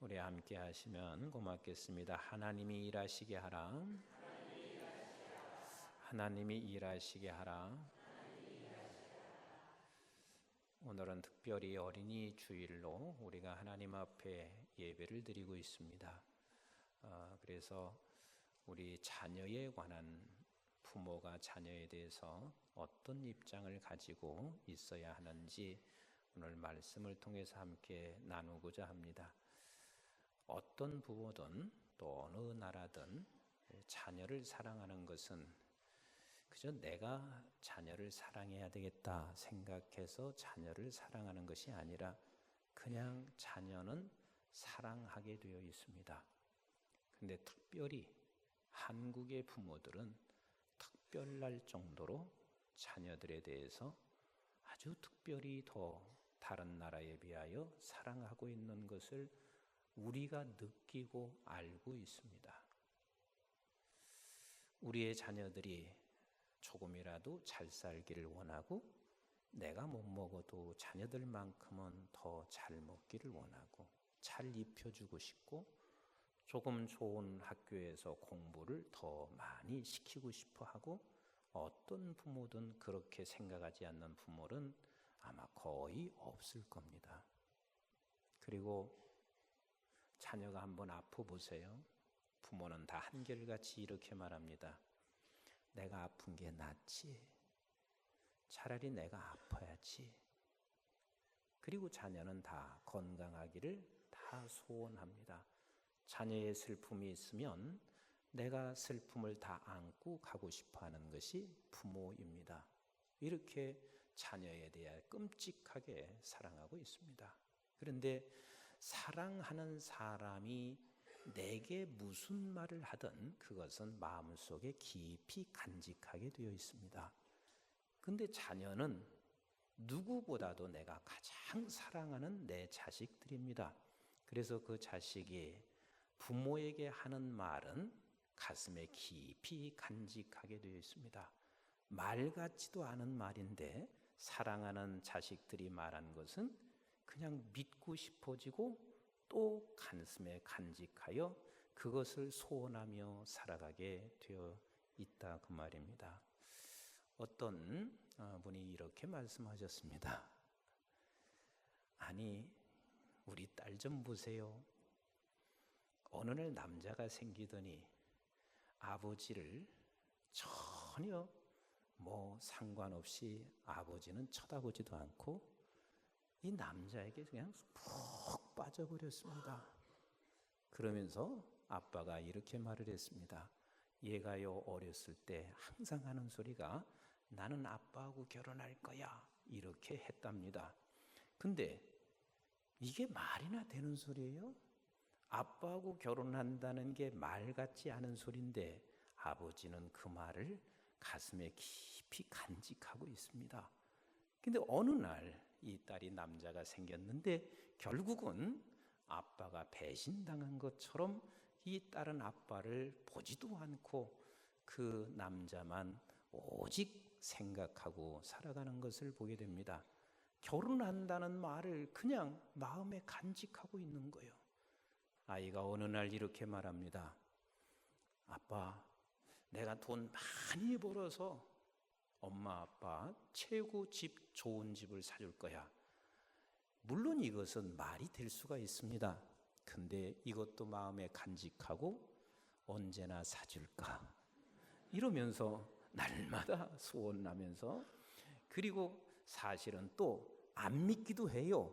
우리 함께 하시면 고맙겠습니다. 하나님이 일하시게 하라. 하나님이 일하시게 하라. 오늘은 특별히 어린이 주일로 우리가 하나님 앞에 예배를 드리고 있습니다. 그래서 우리 자녀에 관한 부모가 자녀에 대해서 어떤 입장을 가지고 있어야 하는지 오늘 말씀을 통해서 함께 나누고자 합니다. 어떤 부모든 또 어느 나라든 자녀를 사랑하는 것은 그저 내가 자녀를 사랑해야 되겠다 생각해서 자녀를 사랑하는 것이 아니라 그냥 자녀는 사랑하게 되어 있습니다. 근데 특별히 한국의 부모들은 특별할 정도로 자녀들에 대해서 아주 특별히 더 다른 나라에 비하여 사랑하고 있는 것을 우리가 느끼고 알고 있습니다. 우리의 자녀들이 조금이라도 잘 살기를 원하고 내가 못 먹어도 자녀들만큼은 더 잘 먹기를 원하고 잘 입혀주고 싶고 조금 좋은 학교에서 공부를 더 많이 시키고 싶어 하고 어떤 부모든 그렇게 생각하지 않는 부모는 아마 거의 없을 겁니다. 그리고 자녀가 한번 아파 보세요. 부모는 다 한결같이 이렇게 말합니다. 내가 아픈 게 낫지. 차라리 내가 아파야지. 그리고 자녀는 다 건강하기를 다 소원합니다. 자녀의 슬픔이 있으면 내가 슬픔을 다 안고 가고 싶어 하는 것이 부모입니다. 이렇게 자녀에 대해 끔찍하게 사랑하고 있습니다. 그런데 사랑하는 사람이 내게 무슨 말을 하든 그것은 마음속에 깊이 간직하게 되어 있습니다. 근데 자녀는 누구보다도 내가 가장 사랑하는 내 자식들입니다. 그래서 그 자식이 부모에게 하는 말은 가슴에 깊이 간직하게 되어 있습니다. 말 같지도 않은 말인데 사랑하는 자식들이 말한 것은 그냥 믿고 싶어지고 또 가슴에 간직하여 그것을 소원하며 살아가게 되어 있다 그 말입니다. 어떤 분이 이렇게 말씀하셨습니다. 아니 우리 딸 좀 보세요. 어느 날 남자가 생기더니 아버지를 전혀 상관없이 아버지는 쳐다보지도 않고 이 남자에게 그냥 푹 빠져버렸습니다. 그러면서 아빠가 이렇게 말을 했습니다. 얘가요 어렸을 때 항상 하는 소리가 나는 아빠하고 결혼할 거야 이렇게 했답니다. 근데 이게 말이나 되는 소리예요? 아빠하고 결혼한다는 게 말 같지 않은 소리인데 아버지는 그 말을 가슴에 깊이 간직하고 있습니다. 근데 어느 날 이 딸이 남자가 생겼는데 결국은 아빠가 배신당한 것처럼 이 딸은 아빠를 보지도 않고 그 남자만 오직 생각하고 살아가는 것을 보게 됩니다. 결혼한다는 말을 그냥 마음에 간직하고 있는 거예요. 아이가 어느 날 이렇게 말합니다. 아빠, 내가 돈 많이 벌어서 엄마 아빠 최고 집 좋은 집을 사줄 거야. 물론 이것은 말이 될 수가 있습니다. 근데 이것도 마음에 간직하고 언제나 사줄까 이러면서 날마다 소원하면서 그리고 사실은 또 안 믿기도 해요.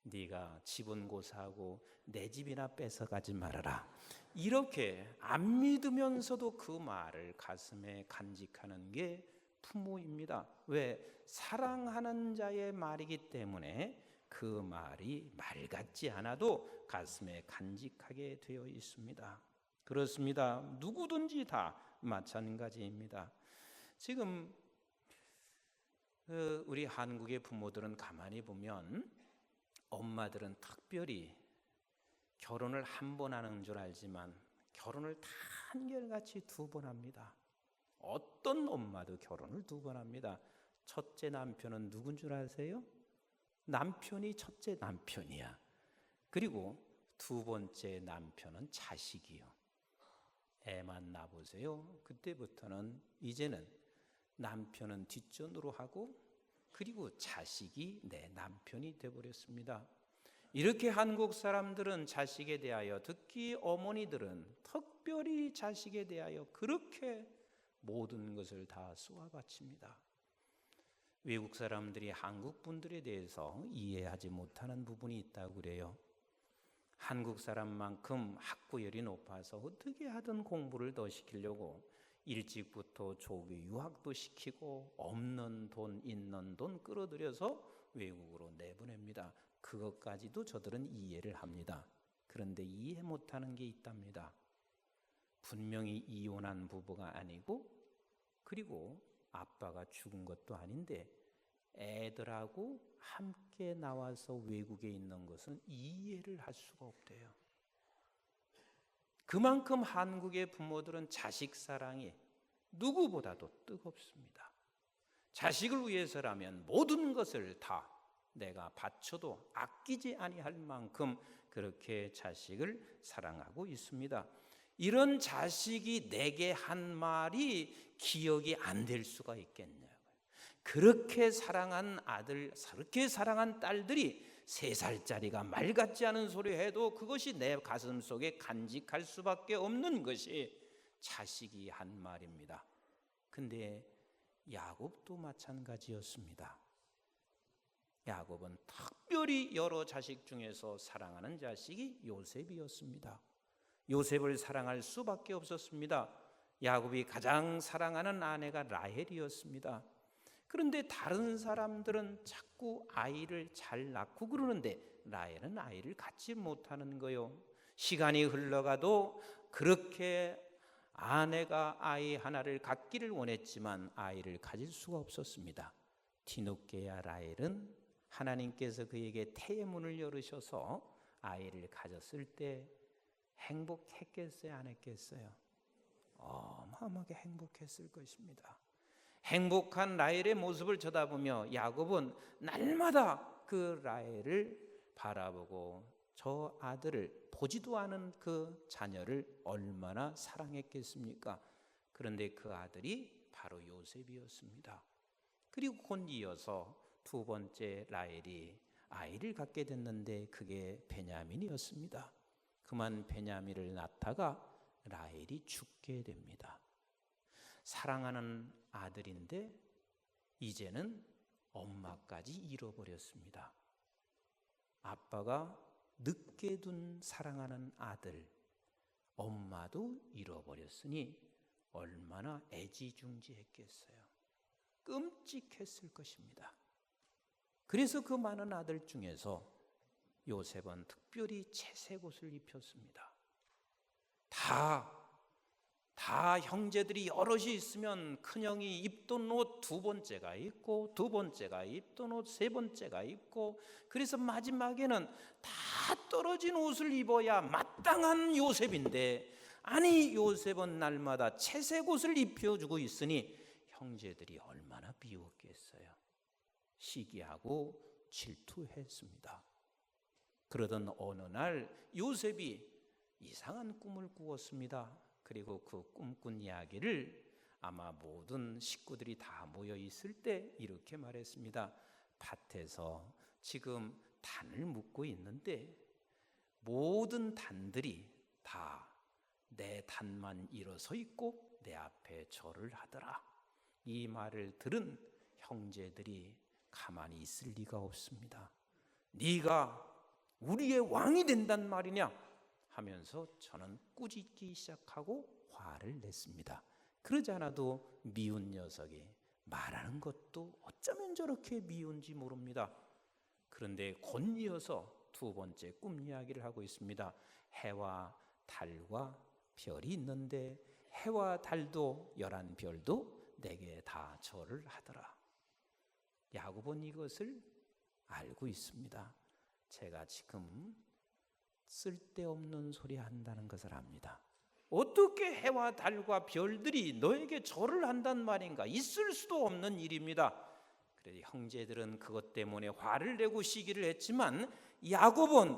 네가 집은 고사하고 내 집이나 뺏어가지 말아라. 이렇게 안 믿으면서도 그 말을 가슴에 간직하는 게 부모입니다. 왜? 사랑하는 자의 말이기 때문에 그 말이 말 같지 않아도 가슴에 간직하게 되어 있습니다. 그렇습니다. 누구든지 다 마찬가지입니다. 지금 우리 한국의 부모들은 가만히 보면 엄마들은 특별히 결혼을 한 번 하는 줄 알지만 결혼을 다 한결같이 2번 합니다. 어떤 엄마도 결혼을 2번 합니다. 첫째 남편은 누군 줄 아세요? 남편이 첫째 남편이야. 그리고 두 번째 남편은 자식이요. 애만 낳아보세요. 그때부터는 이제는 남편은 뒷전으로 하고 그리고 자식이 내 남편이 되어버렸습니다. 이렇게 한국 사람들은 자식에 대하여, 특히 어머니들은 특별히 자식에 대하여 그렇게 모든 것을 다 쏘아 바칩니다. 외국 사람들이 한국 분들에 대해서 이해하지 못하는 부분이 있다고 그래요. 한국 사람만큼 학구열이 높아서 어떻게 하든 공부를 더 시키려고 일찍부터 조기 유학도 시키고 없는 돈 있는 돈 끌어들여서 외국으로 내보냅니다. 그것까지도 저들은 이해를 합니다. 그런데 이해 못하는 게 있답니다. 분명히 이혼한 부부가 아니고 그리고 아빠가 죽은 것도 아닌데 애들하고 함께 나와서 외국에 있는 것은 이해를 할 수가 없대요. 그만큼 한국의 부모들은 자식 사랑이 누구보다도 뜨겁습니다. 자식을 위해서라면 모든 것을 다 내가 바쳐도 아끼지 아니할 만큼 그렇게 자식을 사랑하고 있습니다. 이런 자식이 내게 한 말이 기억이 안 될 수가 있겠냐고요. 그렇게 사랑한 아들, 그렇게 사랑한 딸들이 3살짜리가 말 같지 않은 소리 해도 그것이 내 가슴 속에 간직할 수밖에 없는 것이 자식이 한 말입니다. 근데 야곱도 마찬가지였습니다. 야곱은 특별히 여러 자식 중에서 사랑하는 자식이 요셉이었습니다. 요셉을 사랑할 수밖에 없었습니다. 야곱이 가장 사랑하는 아내가 라헬이었습니다. 그런데 다른 사람들은 자꾸 아이를 잘 낳고 그러는데 라헬은 아이를 갖지 못하는 거요. 시간이 흘러가도 그렇게 아내가 아이 하나를 갖기를 원했지만 아이를 가질 수가 없었습니다. 뒤늦게야 라헬은 하나님께서 그에게 태의 문을 열으셔서 아이를 가졌을 때 행복했겠어요, 안 했겠어요? 어마어마하게 행복했을 것입니다. 행복한 라헬의 모습을 쳐다보며 야곱은 날마다 그 라헬을 바라보고 저 아들을 보지도 않은 그 자녀를 얼마나 사랑했겠습니까? 그런데 그 아들이 바로 요셉이었습니다. 그리고 곧 이어서 두 번째 라헬이 아이를 갖게 됐는데 그게 베냐민이었습니다. 그만 베냐민을 낳다가 라헬이 죽게 됩니다. 사랑하는 아들인데 이제는 엄마까지 잃어버렸습니다. 아빠가 늦게 둔 사랑하는 아들, 엄마도 잃어버렸으니 얼마나 애지중지했겠어요. 끔찍했을 것입니다. 그래서 그 많은 아들 중에서 요셉은 특별히 채색 옷을 입혔습니다. 다 형제들이 여럿이 있으면 큰형이 입던 옷 두 번째가 입고 두 번째가 입던 옷 세 번째가 입고 그래서 마지막에는 다 떨어진 옷을 입어야 마땅한 요셉인데 아니 요셉은 날마다 채색 옷을 입혀주고 있으니 형제들이 얼마나 비웃겠어요. 시기하고 질투했습니다. 그러던 어느 날 요셉이 이상한 꿈을 꾸었습니다. 그리고 그 꿈꾼 이야기를 아마 모든 식구들이 다 모여 있을 때 이렇게 말했습니다. 밭에서 지금 단을 묶고 있는데 모든 단들이 다 내 단만 일어서 있고 내 앞에 절을 하더라. 이 말을 들은 형제들이 가만히 있을 리가 없습니다. 네가 우리의 왕이 된단 말이냐 하면서 저는 꾸짖기 시작하고 화를 냈습니다. 그러지 않아도 미운 녀석이 말하는 것도 어쩌면 저렇게 미운지 모릅니다. 그런데 곧 이어서 두 번째 꿈 이야기를 하고 있습니다. 해와 달과 별이 있는데 해와 달도 11별도 내게 다 절을 하더라. 야곱은 이것을 알고 있습니다. 제가 지금 쓸데없는 소리 한다는 것을 압니다. 어떻게 해와 달과 별들이 너에게 절을 한단 말인가? 있을 수도 없는 일입니다. 그래서 형제들은 그것 때문에 화를 내고 시기를 했지만 야곱은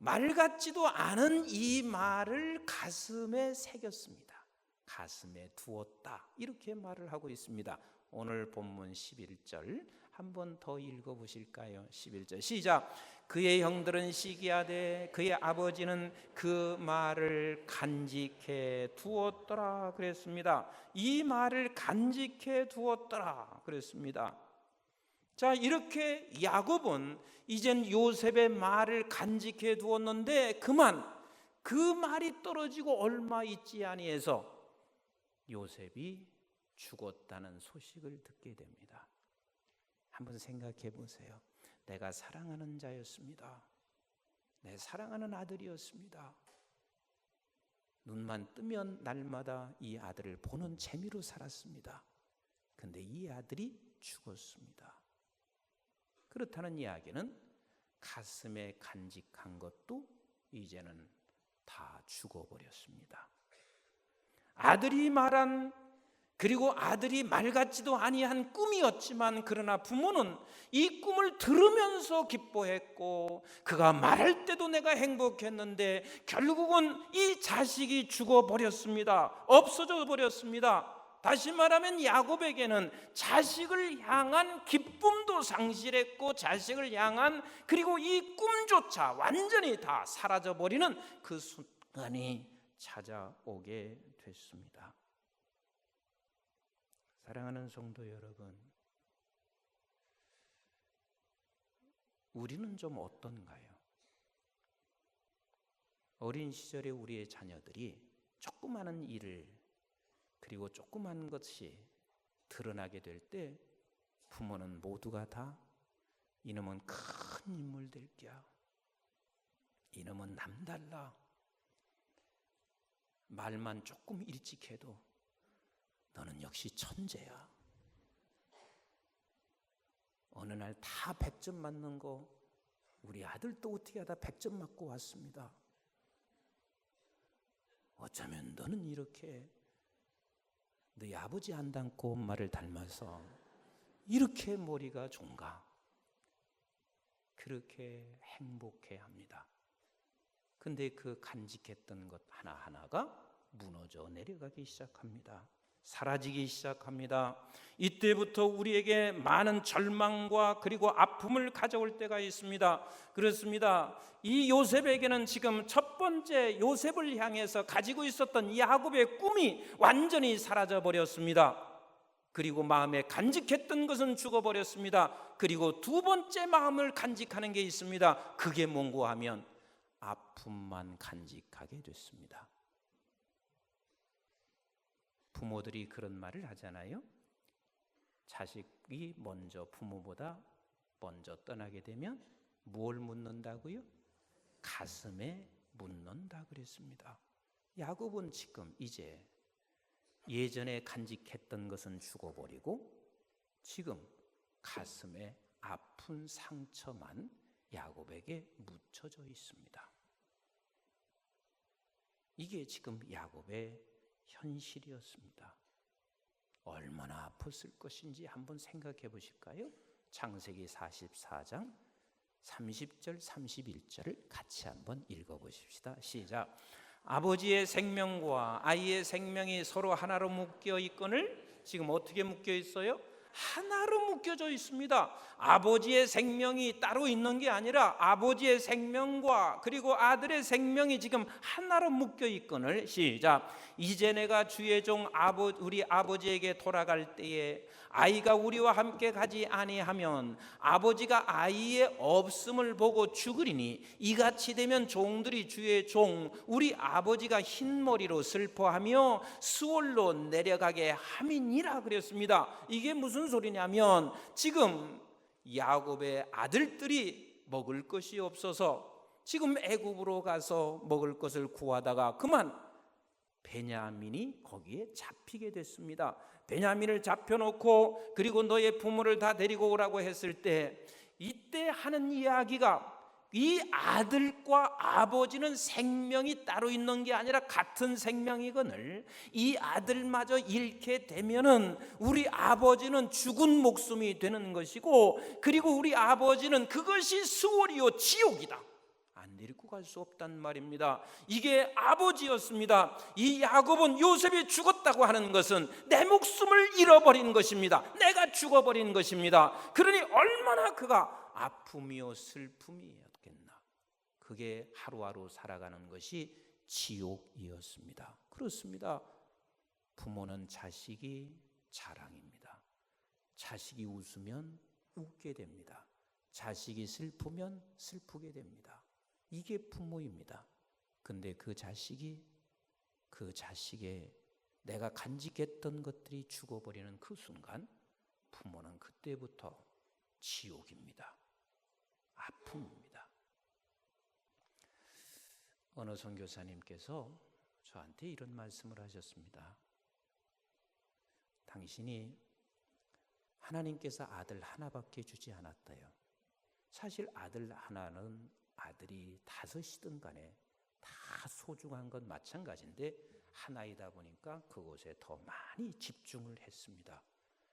말 같지도 않은 이 말을 가슴에 새겼습니다. 가슴에 두었다. 이렇게 말을 하고 있습니다. 오늘 본문 11절 한번 더 읽어보실까요? 11절 시작. 그의 형들은 시기하되 그의 아버지는 그 말을 간직해 두었더라 그랬습니다. 이 말을 간직해 두었더라 그랬습니다. 자, 이렇게 야곱은 이젠 요셉의 말을 간직해 두었는데 그만 그 말이 떨어지고 얼마 있지 아니해서 요셉이 죽었다는 소식을 듣게 됩니다. 한번 생각해 보세요. 내가 사랑하는 자였습니다. 내 사랑하는 아들이었습니다. 눈만 뜨면 날마다 이 아들을 보는 재미로 살았습니다. 그런데 이 아들이 죽었습니다. 그렇다는 이야기는 가슴에 간직한 것도 이제는 다 죽어버렸습니다. 아들이 말한, 그리고 아들이 말 같지도 아니한 꿈이었지만 그러나 부모는 이 꿈을 들으면서 기뻐했고 그가 말할 때도 내가 행복했는데 결국은 이 자식이 죽어버렸습니다. 없어져 버렸습니다. 다시 말하면 야곱에게는 자식을 향한 기쁨도 상실했고 자식을 향한, 그리고 이 꿈조차 완전히 다 사라져버리는 그 순간이 찾아오게 됐습니다. 사랑하는 성도 여러분, 우리는 좀 어떤가요? 어린 시절에 우리의 자녀들이 조그마한 일을, 그리고 조그만 것이 드러나게 될 때 부모는 모두가 다 이놈은 큰 인물 될 게야, 이놈은 남달라, 말만 조금 일찍 해도 너는 역시 천재야, 어느 날 다 100점 맞는 거 우리 아들도 어떻게 하다 100점 맞고 왔습니다. 어쩌면 너는 이렇게 너희 아버지 안 닮고 엄마를 닮아서 이렇게 머리가 좋은가? 그렇게 행복해합니다. 근데 그 간직했던 것 하나하나가 무너져 내려가기 시작합니다. 사라지기 시작합니다. 이때부터 우리에게 많은 절망과 그리고 아픔을 가져올 때가 있습니다. 그렇습니다. 이 요셉에게는 지금 첫 번째 요셉을 향해서 가지고 있었던 야곱의 꿈이 완전히 사라져 버렸습니다. 그리고 마음에 간직했던 것은 죽어버렸습니다. 그리고 두 번째 마음을 간직하는 게 있습니다. 그게 뭔고 하면 아픔만 간직하게 됐습니다. 부모들이 그런 말을 하잖아요. 자식이 먼저 부모보다 먼저 떠나게 되면 뭘 묻는다고요? 가슴에 묻는다 그랬습니다. 야곱은 지금 이제 예전에 간직했던 것은 죽어버리고 지금 가슴에 아픈 상처만 야곱에게 묻혀져 있습니다. 이게 지금 야곱의 현실이었습니다. 얼마나 아팠을 것인지 한번 생각해 보실까요? 창세기 44장 30절 31절을 같이 한번 읽어보십시다. 시작. 아버지의 생명과 아이의 생명이 서로 하나로 묶여 있거늘, 지금 어떻게 묶여 있어요? 하나로 묶여져 있습니다. 아버지의 생명이 따로 있는 게 아니라 아버지의 생명과 그리고 아들의 생명이 지금 하나로 묶여 있거늘, 시작. 이제 내가 주의 종 우리 아버지에게 돌아갈 때에 아이가 우리와 함께 가지 아니하면 아버지가 아이의 없음을 보고 죽으리니 이같이 되면 종들이 주의 종 우리 아버지가 흰머리로 슬퍼하며 수월로 내려가게 함이니라 그랬습니다. 이게 무슨 소리냐면 지금 야곱의 아들들이 먹을 것이 없어서 지금 애굽으로 가서 먹을 것을 구하다가 그만 베냐민이 거기에 잡히게 됐습니다. 베냐민을 잡혀놓고 그리고 너의 부모를 다 데리고 오라고 했을 때 이때 하는 이야기가 이 아들과 아버지는 생명이 따로 있는 게 아니라 같은 생명이거늘 이 아들마저 잃게 되면은 우리 아버지는 죽은 목숨이 되는 것이고 그리고 우리 아버지는 그것이 수월이요 지옥이다. 안 안 데리고 갈 수 없단 말입니다. 이게 아버지였습니다. 이 야곱은 요셉이 죽었다고 하는 것은 내 목숨을 잃어버린 것입니다. 내가 죽어버린 것입니다. 그러니 얼마나 그가 아픔이요 슬픔이었겠나. 그게 하루하루 살아가는 것이 지옥이었습니다. 그렇습니다. 부모는 자식이 자랑입니다. 자식이 웃으면 웃게 됩니다. 자식이 슬프면 슬프게 됩니다. 이게 부모입니다. 근데 그 자식의 내가 간직했던 것들이 죽어버리는 그 순간 부모는 그때부터 지옥입니다. 아픔입니다. 어느 선교사님께서 저한테 이런 말씀을 하셨습니다. 당신이 하나님께서 아들 하나밖에 주지 않았다요. 사실 아들 하나는 아들이 5이든 간에 다 소중한 건 마찬가지인데 하나이다 보니까 그곳에 더 많이 집중을 했습니다.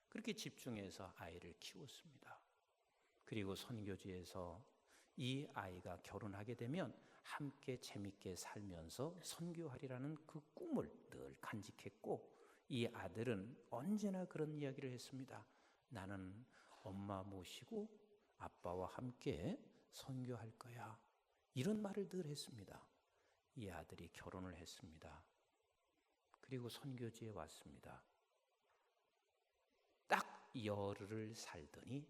그렇게 집중해서 아이를 키웠습니다. 그리고 선교지에서 이 아이가 결혼하게 되면 함께 재밌게 살면서 선교하리라는 그 꿈을 늘 간직했고, 이 아들은 언제나 그런 이야기를 했습니다. 나는 엄마 모시고 아빠와 함께 선교할 거야. 이런 말을 늘 했습니다. 이 아들이 결혼을 했습니다. 그리고 선교지에 왔습니다. 딱 열흘을 살더니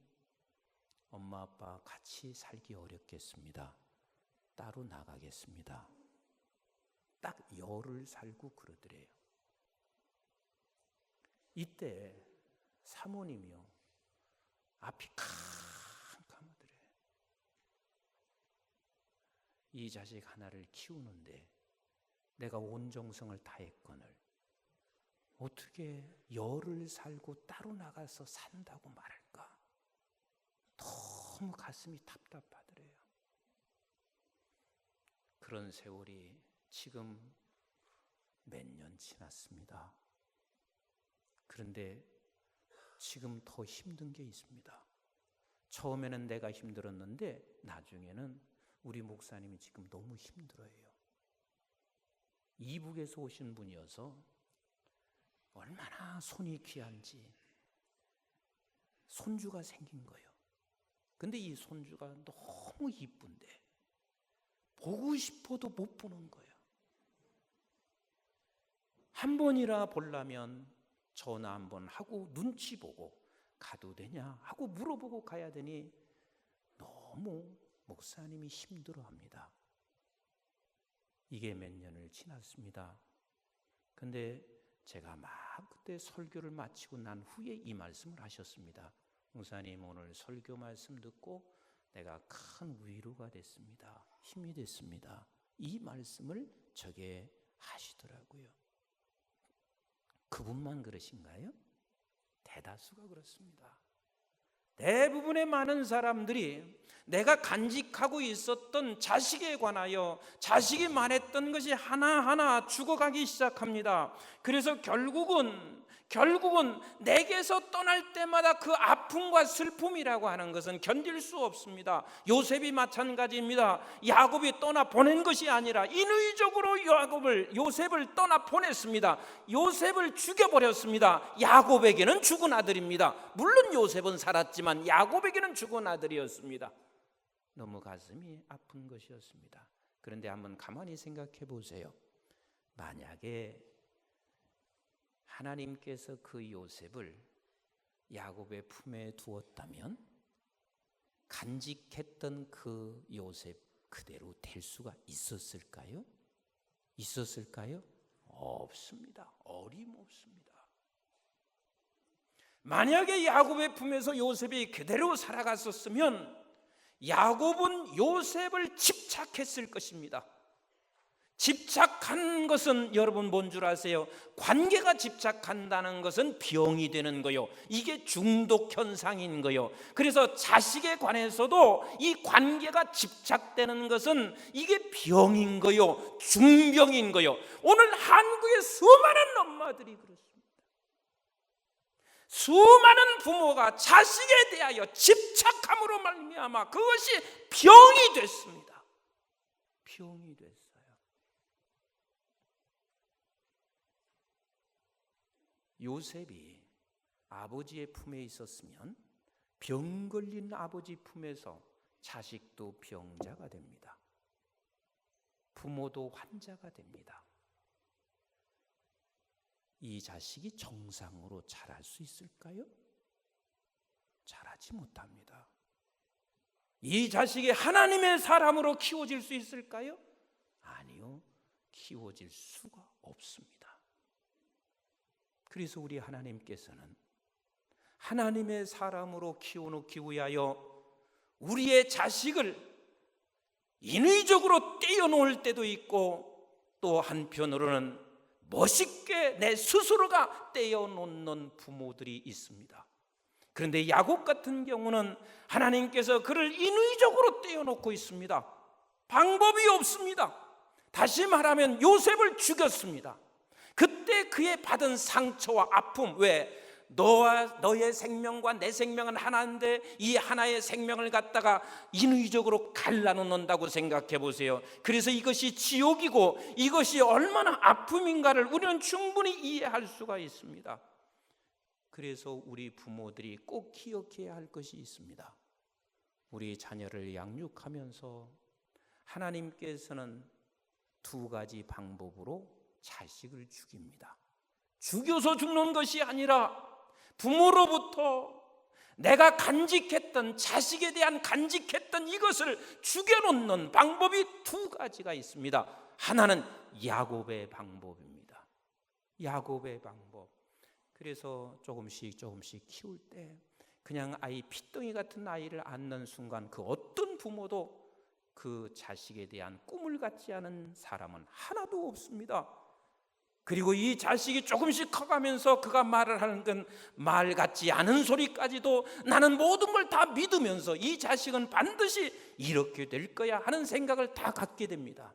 엄마 아빠 같이 살기 어렵겠습니다. 따로 나가겠습니다. 딱 열흘 살고 그러더래요. 이때 사모님이요, 앞이 캄캄하더래요. 이 자식 하나를 키우는데 내가 온 정성을 다했거늘 어떻게 열흘 살고 따로 나가서 산다고 말할까? 너무 가슴이 답답하더래요. 그런 세월이 지금 몇 년 지났습니다. 그런데 지금 더 힘든 게 있습니다. 처음에는 내가 힘들었는데 나중에는 우리 목사님이 지금 너무 힘들어요. 이북에서 오신 분이어서 얼마나 손이 귀한지 손주가 생긴 거예요. 근데 이 손주가 너무 이쁜데 보고 싶어도 못 보는 거예요. 한 번이라 보려면 전화 한 번 하고 눈치 보고 가도 되냐 하고 물어보고 가야 되니 너무 목사님이 힘들어합니다. 이게 몇 년을 지났습니다. 근데 제가 막 그때 설교를 마치고 난 후에 이 말씀을 하셨습니다. 목사님, 오늘 설교 말씀 듣고 내가 큰 위로가 됐습니다. 힘이 됐습니다. 이 말씀을 저게 하시더라고요. 그분만 그러신가요? 대다수가 그렇습니다. 대부분의 많은 사람들이 내가 간직하고 있었던 자식에 관하여 자식이 말했던 것이 하나하나 죽어가기 시작합니다. 그래서 결국은 내게서 떠날 때마다 그 아픔과 슬픔이라고 하는 것은 견딜 수 없습니다. 요셉이 마찬가지입니다. 야곱이 떠나 보낸 것이 아니라 인위적으로 요셉을 떠나 보냈습니다. 요셉을 죽여버렸습니다. 야곱에게는 죽은 아들입니다. 물론 요셉은 살았지만 야곱에게는 죽은 아들이었습니다. 너무 가슴이 아픈 것이었습니다. 그런데 한번 가만히 생각해 보세요. 만약에 하나님께서 그 요셉을 야곱의 품에 두었다면 간직했던 그 요셉 그대로 될 수가 있었을까요? 없습니다. 어림없습니다. 만약에 야곱의 품에서 요셉이 그대로 살아갔었으면 야곱은 요셉을 집착했을 것입니다. 집착한 것은 여러분 뭔 줄 아세요? 관계가 집착한다는 것은 병이 되는 거요. 이게 중독 현상인 거요. 그래서 자식에 관해서도 이 관계가 집착되는 것은 이게 병인 거요. 중병인 거요. 오늘 한국의 수많은 엄마들이 그렇습니다. 수많은 부모가 자식에 대하여 집착함으로 말미암아 그것이 병이 됐습니다. 병이 됐어요. 요셉이 아버지의 품에 있었으면 병 걸린 아버지 품에서 자식도 병자가 됩니다. 부모도 환자가 됩니다. 이 자식이 정상으로 자랄 수 있을까요? 자라지 못합니다. 이 자식이 하나님의 사람으로 키워질 수 있을까요? 아니요, 키워질 수가 없습니다. 그래서 우리 하나님께서는 하나님의 사람으로 키워놓기 위하여 우리의 자식을 인위적으로 떼어놓을 때도 있고, 또 한편으로는 멋있게 내 스스로가 떼어놓는 부모들이 있습니다. 그런데 야곱 같은 경우는 하나님께서 그를 인위적으로 떼어놓고 있습니다. 방법이 없습니다. 다시 말하면 요셉을 죽였습니다. 그때 그의 받은 상처와 아픔, 왜? 너의 생명과 내 생명은 하나인데 이 하나의 생명을 갖다가 인위적으로 갈라놓는다고 생각해 보세요. 그래서 이것이 지옥이고 이것이 얼마나 아픔인가를 우리는 충분히 이해할 수가 있습니다. 그래서 우리 부모들이 꼭 기억해야 할 것이 있습니다. 우리 자녀를 양육하면서 하나님께서는 두 가지 방법으로 자식을 죽입니다. 죽여서 죽는 것이 아니라 부모로부터 내가 간직했던, 자식에 대한 간직했던 이것을 죽여놓는 방법이 두 가지가 있습니다. 하나는 야곱의 방법입니다. 야곱의 방법. 그래서 조금씩 키울 때 그냥 아이 핏덩이 같은 아이를 안는 순간 그 어떤 부모도 그 자식에 대한 꿈을 갖지 않은 사람은 하나도 없습니다. 그리고 이 자식이 조금씩 커가면서 그가 말을 하는 건 말 같지 않은 소리까지도 나는 모든 걸 다 믿으면서 이 자식은 반드시 이렇게 될 거야 하는 생각을 다 갖게 됩니다.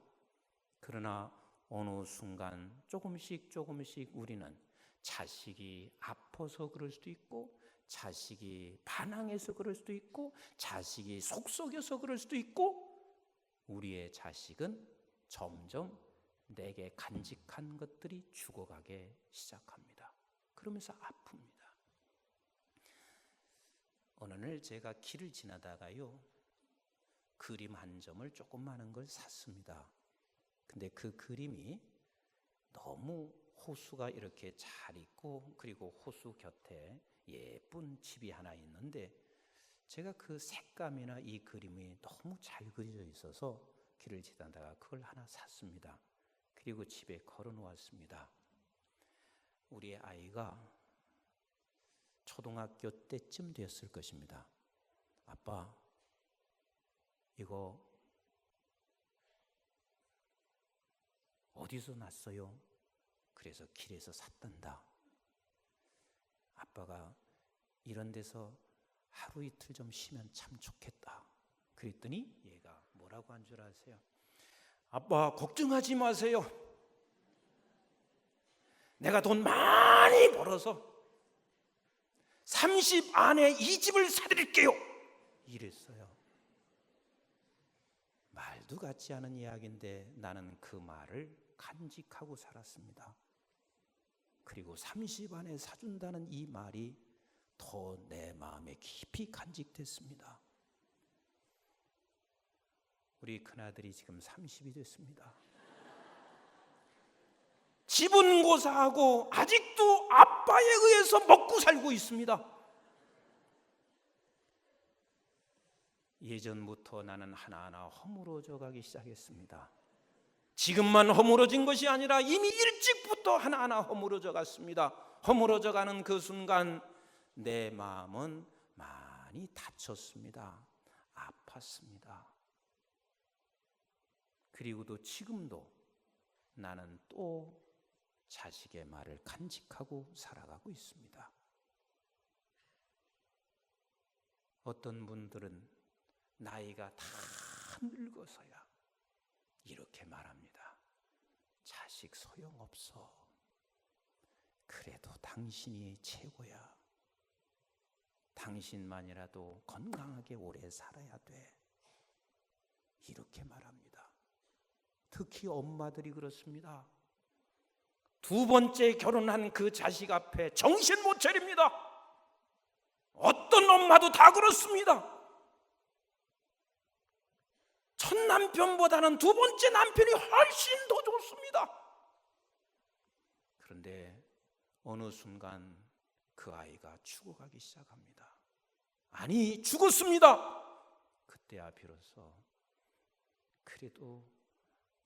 그러나 어느 순간 조금씩 우리는 자식이 아파서 그럴 수도 있고, 자식이 반항해서 그럴 수도 있고, 자식이 속썩여서 그럴 수도 있고, 우리의 자식은 점점 내게 간직한 것들이 죽어가게 시작합니다. 그러면서 아픕니다. 어느 날 제가 길을 지나다가요, 그림 한 점을 조그마한 걸 샀습니다. 근데 그 그림이 너무 호수가 이렇게 잘 있고, 그리고 호수 곁에 예쁜 집이 하나 있는데, 제가 그 색감이나 이 그림이 너무 잘 그려져 있어서 길을 지나다가 그걸 하나 샀습니다. 그리고 집에 걸어 놓았습니다. 우리 아이가 초등학교 때쯤 됐을 것입니다. 아빠, 이거 어디서 났어요? 그래서 길에서 샀단다. 아빠가 이런 데서 하루 이틀 좀 쉬면 참 좋겠다. 그랬더니 얘가 뭐라고 한 줄 아세요? 아빠, 걱정하지 마세요. 내가 돈 많이 벌어서 30 안에 이 집을 사드릴게요. 이랬어요. 말도 같지 않은 이야기인데 나는 그 말을 간직하고 살았습니다. 그리고 30 안에 사준다는 이 말이 더 내 마음에 깊이 간직됐습니다. 우리 큰아들이 지금 30이 됐습니다. 집은 고사하고 아직도 아빠에 의해서 먹고 살고 있습니다. 예전부터 나는 하나하나 허물어져 가기 시작했습니다. 지금만 허물어진 것이 아니라 이미 일찍부터 하나하나 허물어져 갔습니다. 허물어져 가는 그 순간 내 마음은 많이 다쳤습니다. 아팠습니다. 그리고도 지금도 나는 또 자식의 말을 간직하고 살아가고 있습니다. 어떤 분들은 나이가 다 늙어서야 이렇게 말합니다. 자식 소용없어. 그래도 당신이 최고야. 당신만이라도 건강하게 오래 살아야 돼. 이렇게 말합니다. 특히 엄마들이 그렇습니다. 두 번째 결혼한 그 자식 앞에 정신 못 차립니다. 어떤 엄마도 다 그렇습니다. 첫 남편보다는 두 번째 남편이 훨씬 더 좋습니다. 그런데 어느 순간 그 아이가 죽어가기 시작합니다. 아니, 죽었습니다. 그때야 비로소 그래도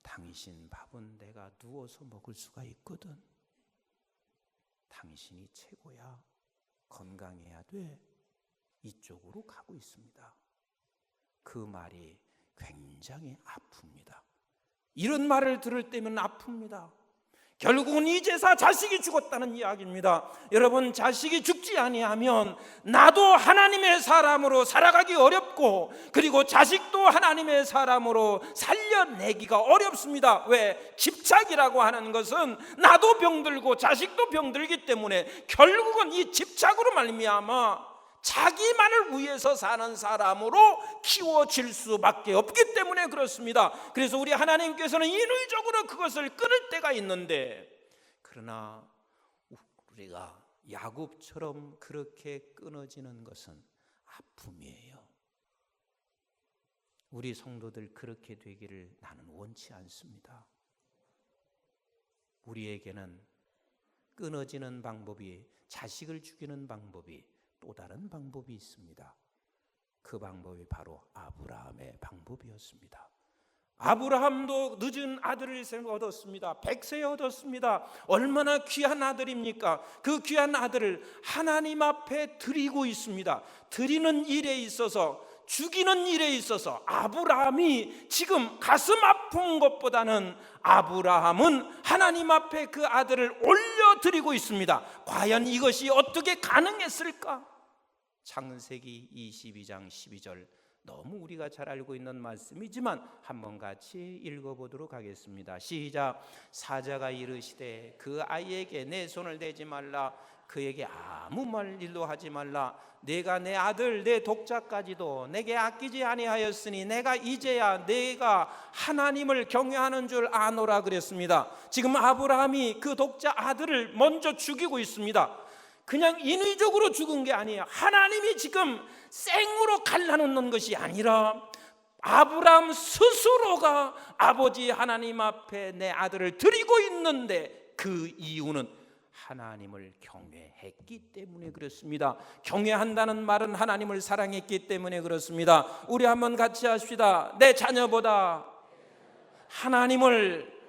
당신 밥은 내가 누워서 먹을 수가 있거든. 당신이 최고야. 건강해야 돼. 이쪽으로 가고 있습니다. 그 말이 굉장히 아픕니다. 이런 말을 들을 때면 아픕니다. 결국은 이 제사 자식이 죽었다는 이야기입니다. 여러분, 자식이 죽지 아니하면 나도 하나님의 사람으로 살아가기 어렵고, 그리고 자식도 하나님의 사람으로 살려내기가 어렵습니다. 왜? 집착이라고 하는 것은 나도 병들고 자식도 병들기 때문에 결국은 이 집착으로 말미암아 자기만을 위해서 사는 사람으로 키워질 수밖에 없기 때문에 그렇습니다. 그래서 우리 하나님께서는 인위적으로 그것을 끊을 때가 있는데, 그러나 우리가 야곱처럼 그렇게 끊어지는 것은 아픔이에요. 우리 성도들 그렇게 되기를 나는 원치 않습니다. 우리에게는 끊어지는 방법이, 자식을 죽이는 방법이 또 다른 방법이 있습니다. 그 방법이 바로 아브라함의 방법이었습니다. 아브라함도 늦은 아들을 얻었습니다. 100세에 얻었습니다. 얼마나 귀한 아들입니까? 그 귀한 아들을 하나님 앞에 드리고 있습니다. 드리는 일에 있어서, 죽이는 일에 있어서 아브라함이 지금 가슴 아픈 것보다는 아브라함은 하나님 앞에 그 아들을 올려드리고 있습니다. 과연 이것이 어떻게 가능했을까? 창세기 22장 12절, 너무 우리가 잘 알고 있는 말씀이지만 한번 같이 읽어보도록 하겠습니다. 시작. 사자가 이르시되 그 아이에게 내 손을 대지 말라, 그에게 아무 말 일도 하지 말라. 내가 내 아들 내 독자까지도 내게 아끼지 아니하였으니 내가 이제야 내가 하나님을 경외하는 줄 아노라 그랬습니다. 지금 아브라함이 그 독자 아들을 먼저 죽이고 있습니다. 그냥 인위적으로 죽은 게 아니에요. 하나님이 지금 생으로 갈라놓는 것이 아니라 아브라함 스스로가 아버지 하나님 앞에 내 아들을 드리고 있는데, 그 이유는 하나님을 경외했기 때문에 그렇습니다. 경외한다는 말은 하나님을 사랑했기 때문에 그렇습니다. 우리 한번 같이 합시다. 내 자녀보다 하나님을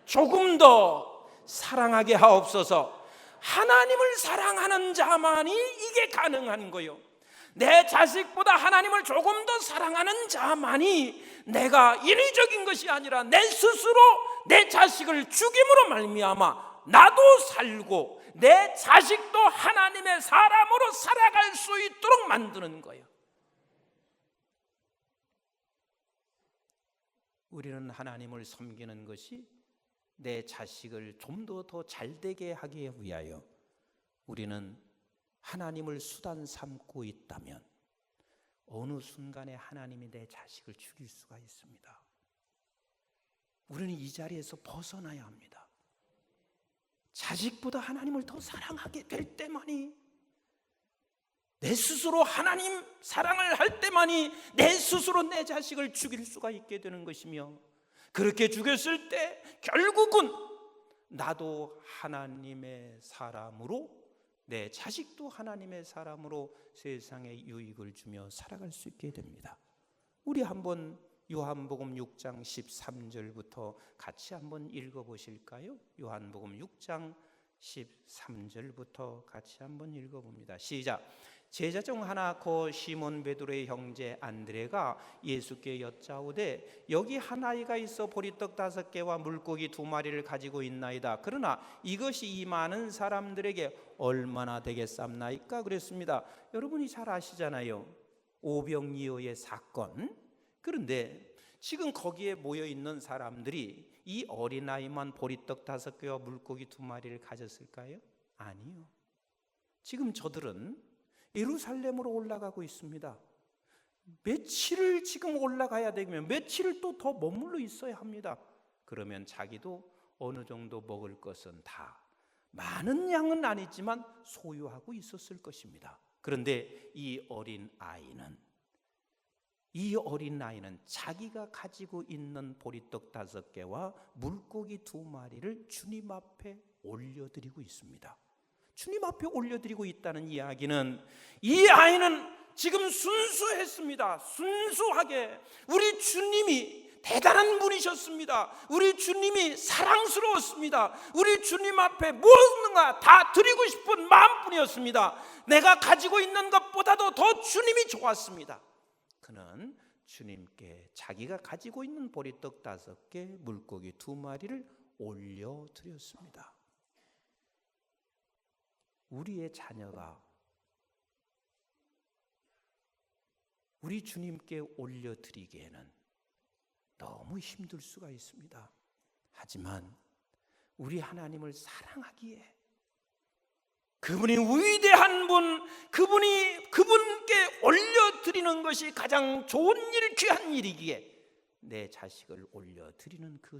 조금 더 사랑하게 하옵소서. 하나님을 사랑하는 자만이 이게 가능한 거예요. 내 자식보다 하나님을 조금 더 사랑하는 자만이, 내가 인위적인 것이 아니라 내 스스로 내 자식을 죽임으로 말미암아 나도 살고 내 자식도 하나님의 사람으로 살아갈 수 있도록 만드는 거예요. 우리는 하나님을 섬기는 것이 내 자식을 좀 더 잘되게 하기 위하여 우리는 하나님을 수단 삼고 있다면 어느 순간에 하나님이 내 자식을 죽일 수가 있습니다. 우리는 이 자리에서 벗어나야 합니다. 자식보다 하나님을 더 사랑하게 될 때만이, 내 스스로 하나님 사랑을 할 때만이 내 스스로 내 자식을 죽일 수가 있게 되는 것이며, 그렇게 죽였을 때 결국은 나도 하나님의 사람으로, 내 자식도 하나님의 사람으로 세상에 유익을 주며 살아갈 수 있게 됩니다. 우리 한번 요한복음 6장 13절부터 같이 한번 읽어보실까요? 요한복음 6장 13절부터 같이 한번 읽어봅니다. 시작. 제자 중 하나 곧 시몬 베드로의 형제 안드레가 예수께 여짜오되 여기 한 아이가 있어 보리떡 5개와 물고기 2마리를 가지고 있나이다. 그러나 이것이 이 많은 사람들에게 얼마나 되겠삼나이까? 그랬습니다. 여러분이 잘 아시잖아요. 오병이어의 사건. 그런데 지금 거기에 모여 있는 사람들이 이 어린아이만 보리떡 5개와 물고기 2마리를 가졌을까요? 아니요. 지금 저들은 예루살렘으로 올라가고 있습니다. 며칠을 지금 올라가야 되면 며칠을 또 더 머물러 있어야 합니다. 그러면 자기도 어느 정도 먹을 것은 다 많은 양은 아니지만 소유하고 있었을 것입니다. 그런데 이 어린 아이는 자기가 가지고 있는 보리떡 5개와 물고기 2마리를 주님 앞에 올려드리고 있습니다. 주님 앞에 올려드리고 있다는 이야기는 이 아이는 지금 순수했습니다. 순수하게 우리 주님이 대단한 분이셨습니다. 우리 주님이 사랑스러웠습니다. 우리 주님 앞에 무엇인가 다 드리고 싶은 마음뿐이었습니다. 내가 가지고 있는 것보다도 더 주님이 좋았습니다. 그는 주님께 자기가 가지고 있는 보리떡 5개, 물고기 2마리를 올려드렸습니다. 우리의 자녀가 우리 주님께 올려드리기에는 너무 힘들 수가 있습니다. 하지만 우리 하나님을 사랑하기에 그분이 위대한 분, 그분께 올려드리는 것이 가장 좋은 일, 귀한 일이기에 내 자식을 올려드리는 그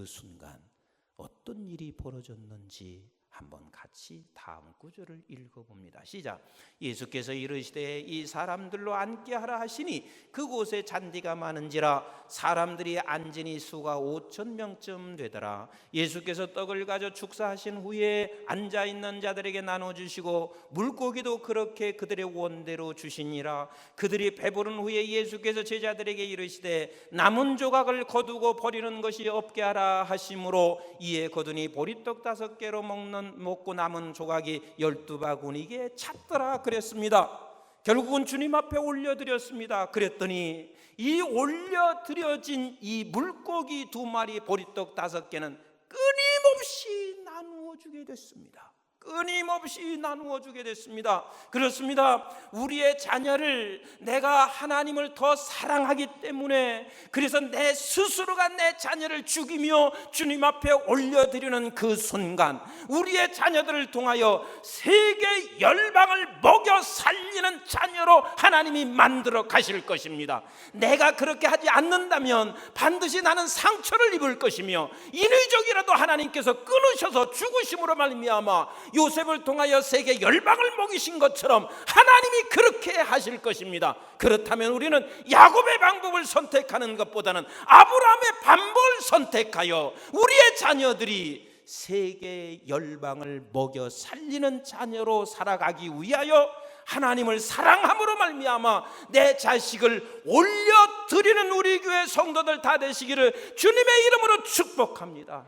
순간 어떤 일이 벌어졌는지 한번 같이 다음 구절을 읽어봅니다. 시작. 예수께서 이르시되 이 사람들로 앉게 하라 하시니 그곳에 잔디가 많은지라 사람들이 앉으니 수가 5,000명쯤 되더라. 예수께서 떡을 가져 축사하신 후에 앉아있는 자들에게 나눠주시고 물고기도 그렇게 그들의 원대로 주시니라. 그들이 배부른 후에 예수께서 제자들에게 이르시되 남은 조각을 거두고 버리는 것이 없게 하라 하심으로 이에 거두니 보리떡 5개로 먹고 남은 조각이 12바구니에 찼더라 그랬습니다. 결국은 주님 앞에 올려드렸습니다. 그랬더니 이 올려드려진 이 물고기 2마리 보리떡 5개는 끊임없이 나누어 주게 됐습니다. 끊임없이 나누어 주게 됐습니다. 그렇습니다. 우리의 자녀를 내가 하나님을 더 사랑하기 때문에 그래서 내 스스로가 내 자녀를 죽이며 주님 앞에 올려드리는 그 순간 우리의 자녀들을 통하여 세계 열방을 먹여 살리는 자녀로 하나님이 만들어 가실 것입니다. 내가 그렇게 하지 않는다면 반드시 나는 상처를 입을 것이며 인위적이라도 하나님께서 끊으셔서 죽으심으로 말미암아 요셉을 통하여 세계 열방을 먹이신 것처럼 하나님이 그렇게 하실 것입니다. 그렇다면 우리는 야곱의 방법을 선택하는 것보다는 아브라함의 방법을 선택하여 우리의 자녀들이 세계 열방을 먹여 살리는 자녀로 살아가기 위하여 하나님을 사랑함으로 말미암아 내 자식을 올려드리는 우리 교회 성도들 다 되시기를 주님의 이름으로 축복합니다.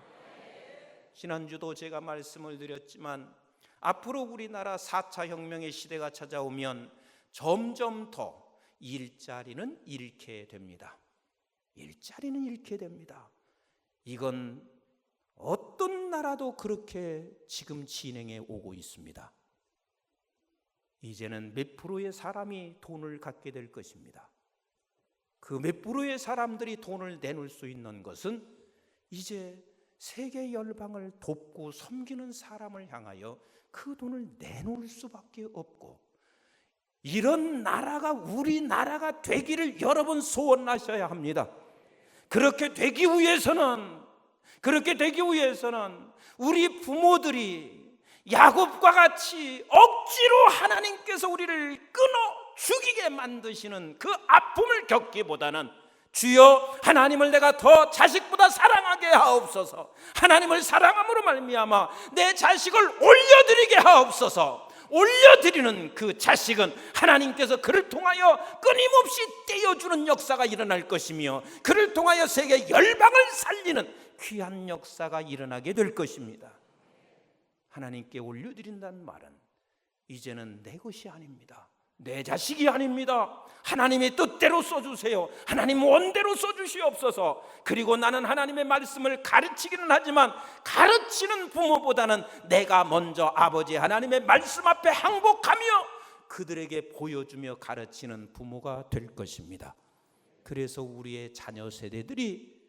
지난주도 제가 말씀을 드렸지만 앞으로 우리나라 4차 혁명의 시대가 찾아오면 점점 더 일자리는 잃게 됩니다. 일자리는 잃게 됩니다. 이건 어떤 나라도 그렇게 지금 진행해 오고 있습니다. 이제는 몇 프로의 사람이 돈을 갖게 될 것입니다. 그 몇 프로의 사람들이 돈을 내놓을 수 있는 것은 이제 세계 열방을 돕고 섬기는 사람을 향하여 그 돈을 내놓을 수밖에 없고 이런 나라가 우리나라가 되기를 여러분 소원하셔야 합니다. 그렇게 되기 위해서는 우리 부모들이 야곱과 같이 억지로 하나님께서 우리를 끊어 죽이게 만드시는 그 아픔을 겪기보다는 주여 하나님을 내가 더 자식보다 사랑하게 하옵소서. 하나님을 사랑함으로 말미암아 내 자식을 올려드리게 하옵소서. 올려드리는 그 자식은 하나님께서 그를 통하여 끊임없이 떼어주는 역사가 일어날 것이며 그를 통하여 세계 열방을 살리는 귀한 역사가 일어나게 될 것입니다. 하나님께 올려드린다는 말은 이제는 내 것이 아닙니다. 내 자식이 아닙니다. 하나님의 뜻대로 써주세요. 하나님 원대로 써주시옵소서. 그리고 나는 하나님의 말씀을 가르치기는 하지만 가르치는 부모보다는 내가 먼저 아버지 하나님의 말씀 앞에 항복하며 그들에게 보여주며 가르치는 부모가 될 것입니다. 그래서 우리의 자녀 세대들이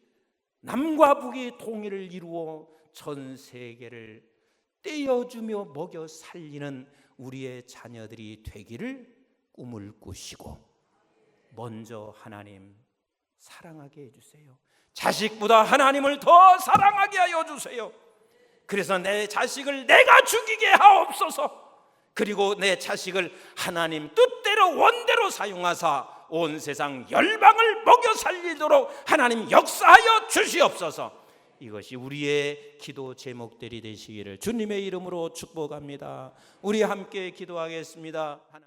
남과 북이 통일을 이루어 전 세계를 떼어주며 먹여 살리는 우리의 자녀들이 되기를 꿈을 꾸시고 먼저 하나님 사랑하게 해주세요. 자식보다 하나님을 더 사랑하게 하여 주세요. 그래서 내 자식을 내가 죽이게 하옵소서. 그리고 내 자식을 하나님 뜻대로 원대로 사용하사 온 세상 열방을 먹여 살리도록 하나님 역사하여 주시옵소서. 이것이 우리의 기도 제목들이 되시기를 주님의 이름으로 축복합니다. 우리 함께 기도하겠습니다.